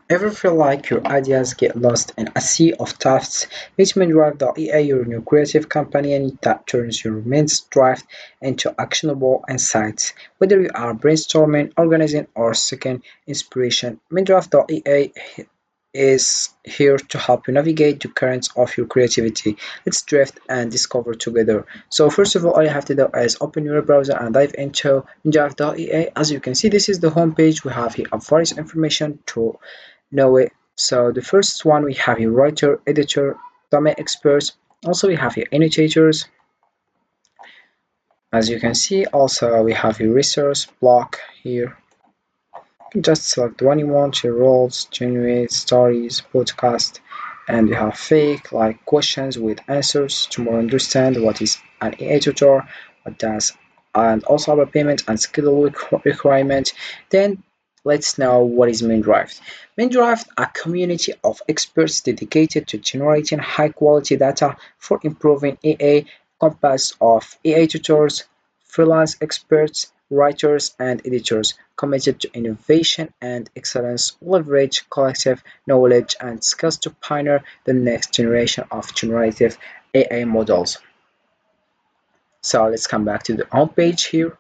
Ever feel like your ideas get lost in a sea of drafts? Meet Mindrift.ai, your new creative companion that turns your immense draft into actionable insights. Whether you are brainstorming, organizing, or seeking inspiration, Mindrift.ai is here to help you navigate the currents of your creativity. Let's drift and discover together. So first of all you have to do is open your browser and dive into Mindrift.ai. As you can see, this is the home page. We have here various information to know it. So the first one we have here writer, editor, domain experts. Also we have here annotators. As you can see, also we have here resource block here. You can just select the one you want, your roles, generate stories, podcast, and we have fake like questions with answers to more understand what is an AI tutor, what does, and also about payment and skill requirement. Then let's know what is Mindrift. Mindrift, a community of experts dedicated to generating high quality data for improving AI, composed of AI tutors, freelance experts, writers, and editors committed to innovation and excellence, leverage collective knowledge and skills to pioneer the next generation of generative AI models. So let's come back to the home page here.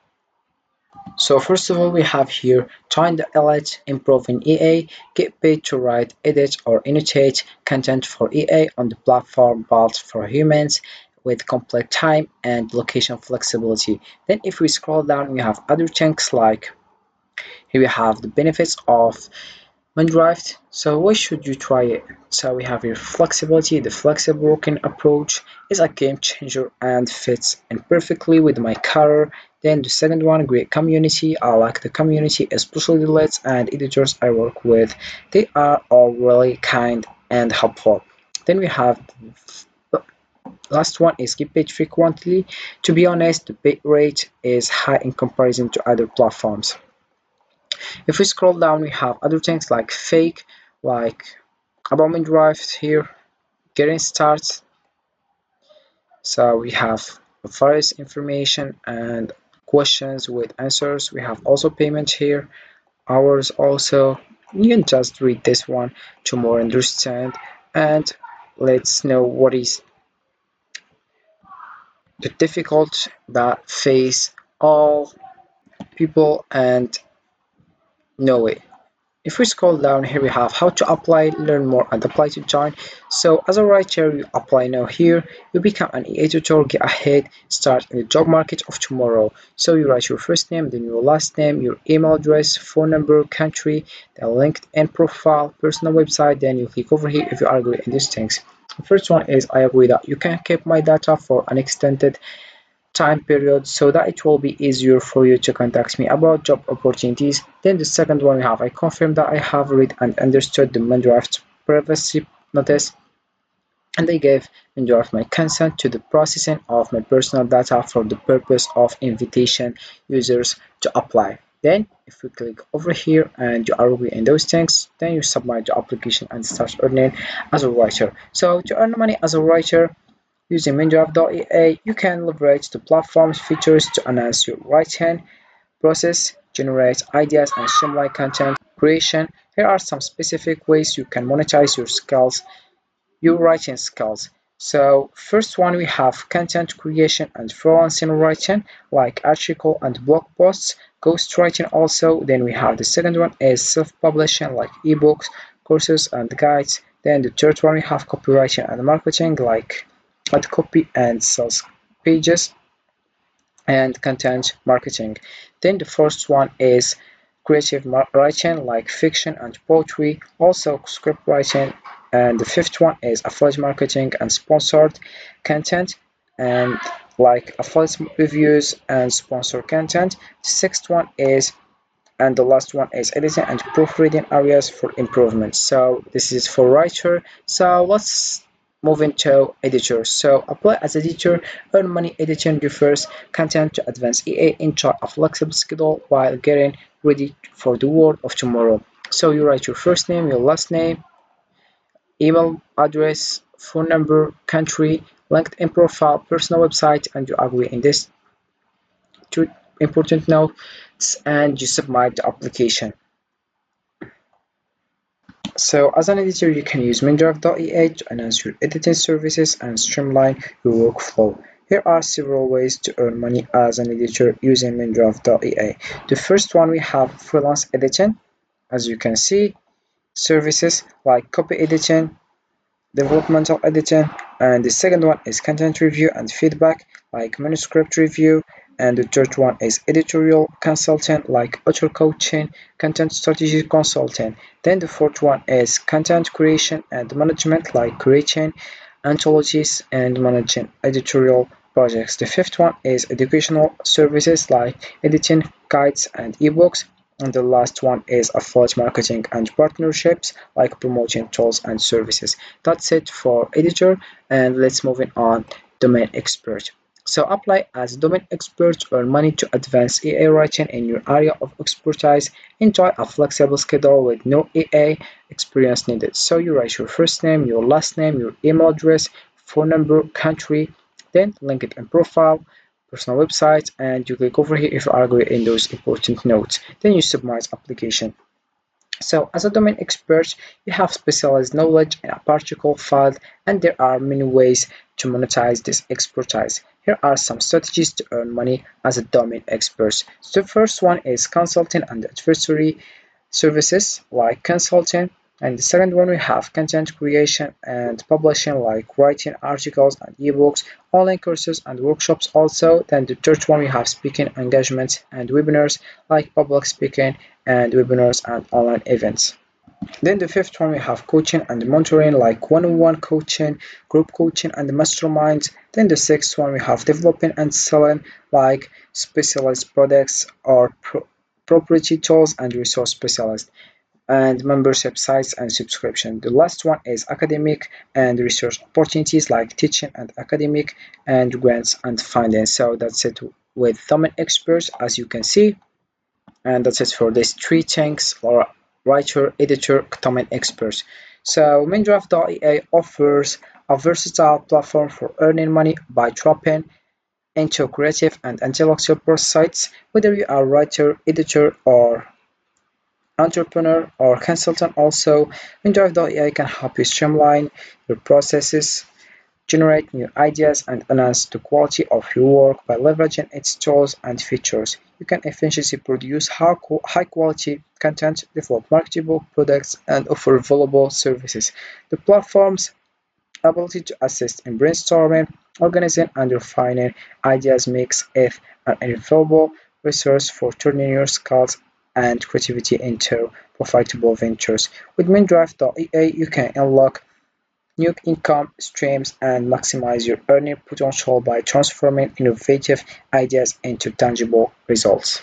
So first of all, we have here join the elite, improving EA, get paid to write, edit, or annotate content for EA on the platform built for humans with complete time and location flexibility. Then if we scroll down, we have other things like here we have the benefits of Mindrift. So why should you try it? So we have here flexibility. The flexible working approach is a game changer and fits in perfectly with my career. Then the second one, great community. I like the community, especially the leads and editors I work with. They are all really kind and helpful. Then we have the last one is get paid frequently. To be honest, the pay rate is high in comparison to other platforms. If we scroll down, we have other things like fake, like about Mindrift here, getting started. So we have various information and questions with answers. We have also payment here, hours also. You can just read this one to more understand. And let's know what is the difficult that face all people and know it. If we scroll down here, we have how to apply, learn more, and apply to join. So as a writer, you apply now here, you become an EA tutor, get ahead, start in the job market of tomorrow. So you write your first name, then your last name, your email address, phone number, country, then LinkedIn profile, personal website, then you click over here if you agree in these things. The first one is I agree that you can keep my data for an extended time period so that it will be easier for you to contact me about job opportunities. Then the second one we have I confirm that I have read and understood the Mindrift privacy notice and I gave Mindrift my consent to the processing of my personal data for the purpose of invitation users to apply. Then if we click over here and you agree in those things, then you submit the application and start earning as a writer. So to earn money as a writer, using Mindrift.ai, you can leverage the platform's features to enhance your writing process, generate ideas, and streamline content creation. Here are some specific ways you can monetize your skills, your writing skills. So first one we have content creation and freelancing writing like article and blog posts, ghostwriting also. Then we have the second one is self-publishing like ebooks, courses and guides. Then the third one we have copywriting and marketing like ad copy and sales pages and content marketing. Then the first one is creative writing like fiction and poetry, also script writing. And the fifth one is affiliate marketing and sponsored content, and like affiliate reviews and sponsored content. The sixth one is and the last one is editing and proofreading areas for improvement. So this is for writer. So let's move into editor. So apply as editor, earn money editing refers content to advance EA, enjoy a flexible schedule while getting ready for the world of tomorrow. So you write your first name, your last name, email address, phone number, country, LinkedIn profile, personal website, and you agree in this two important notes and you submit the application. So as an editor, you can use Mindrift.ea to enhance your editing services and streamline your workflow. Here are several ways to earn money as an editor using Mindrift.ea. The first one, we have freelance editing. As you can see, services like copy editing, developmental editing, and the second one is content review and feedback like manuscript review, and the third one is editorial consultant like author coaching, content strategy consultant. Then the fourth one is content creation and management like creating anthologies and managing editorial projects. The fifth one is educational services like editing guides and ebooks, and the last one is affiliate marketing and partnerships like promoting tools and services. That's it for editor, and let's move on domain expert. So apply as domain expert, earn money to advance EA writing in your area of expertise. Enjoy a flexible schedule with no EA experience needed. So you write your first name, your last name, your email address, phone number, country, then LinkedIn profile, personal website, and you click over here if you agree in those important notes. Then you submit application. So as a domain expert, you have specialized knowledge in a particular field, and there are many ways to monetize this expertise. Here are some strategies to earn money as a domain expert. So the first one is consulting and advisory services like consulting, and the second one we have content creation and publishing like writing articles and ebooks, online courses and workshops also. Then the third one we have speaking engagements and webinars like public speaking and webinars and online events. Then the fifth one we have coaching and mentoring like one-on-one coaching, group coaching and masterminds. Then the sixth one we have developing and selling like specialized products or proprietary tools and resource specialists, and membership sites and subscription. The last one is academic and research opportunities like teaching and academic and grants and funding. So that's it with domain experts, as you can see, and that's it for these three things for writer, editor, domain experts. So Mindrift.ea offers a versatile platform for earning money by dropping into creative and intellectual sites, whether you are a writer, editor, or entrepreneur or consultant. Also, Mindrift.ai can help you streamline your processes, generate new ideas, and enhance the quality of your work by leveraging its tools and features. You can efficiently produce high quality content, develop marketable products, and offer valuable services. The platform's ability to assist in brainstorming, organizing, and refining ideas makes it an invaluable resource for turning your skills and creativity into profitable ventures. With Mindrift.ea, you can unlock new income streams and maximize your earning potential by transforming innovative ideas into tangible results.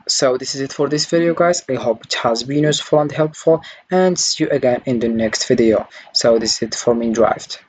So this is it for this video, guys. I hope it has been useful and helpful, and see you again in the next video. So this is it for Mindrift.